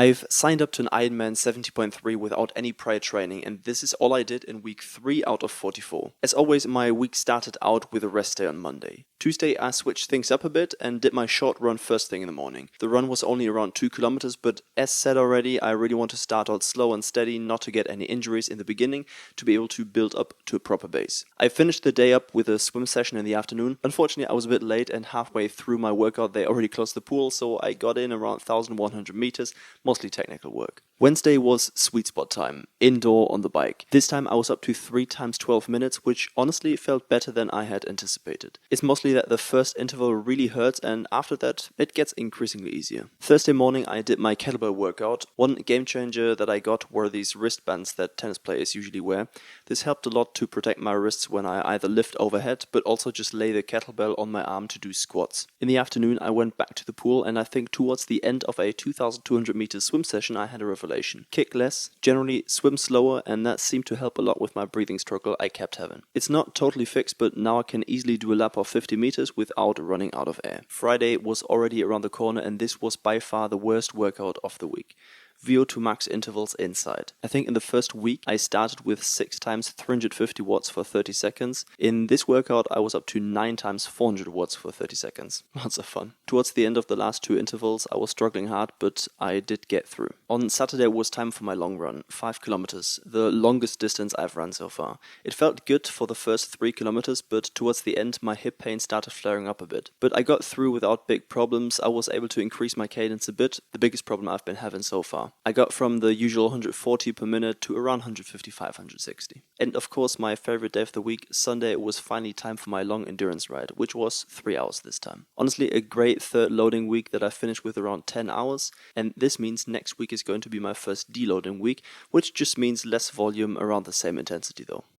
I've signed up to an Ironman 70.3 without any prior training, and this is all I did in week 3 out of 44. As always, my week started out with a rest day on Monday. Tuesday, I switched things up a bit and did my short run first thing in the morning. The run was only around 2 kilometers, but as said already, I really want to start out slow and steady, not to get any injuries in the beginning, to be able to build up to a proper base. I finished the day up with a swim session in the afternoon. Unfortunately, I was a bit late, and halfway through my workout, they already closed the pool, so I got in around 1,100 meters, mostly technical work. Wednesday was sweet spot time, indoor on the bike. This time I was up to 3 times 12 minutes, which honestly felt better than I had anticipated. It's mostly that the first interval really hurts, and after that it gets increasingly easier. Thursday morning I did my kettlebell workout. One game changer that I got were these wristbands that tennis players usually wear. This helped a lot to protect my wrists when I either lift overhead, but also just lay the kettlebell on my arm to do squats. In the afternoon I went back to the pool, and I think towards the end of a 2,200 meter swim session I had a revelation. Kick less, generally swim slower, and that seemed to help a lot with my breathing struggle I kept having. It's not totally fixed, but now I can easily do a lap of 50 meters without running out of air. Friday was already around the corner, and this was by far the worst workout of the week. VO2 max intervals inside. I think in the first week I started with 6 times 350 watts for 30 seconds. In this workout I was up to 9 times 400 watts for 30 seconds. Lots of fun. Towards the end of the last 2 intervals I was struggling hard, but I did get through. On Saturday was time for my long run, 5 kilometers, the longest distance I've run so far. It felt good for the first 3 kilometers, but towards the end my hip pain started flaring up a bit. But I got through without big problems. I was able to increase my cadence a bit, the biggest problem I've been having so far. I got from the usual 140 per minute to around 155, 160. And of course my favorite day of the week, Sunday, was finally time for my long endurance ride, which was 3 hours this time. Honestly, a great third loading week that I finished with around 10 hours, and this means next week is going to be my first deloading week, which just means less volume around the same intensity though.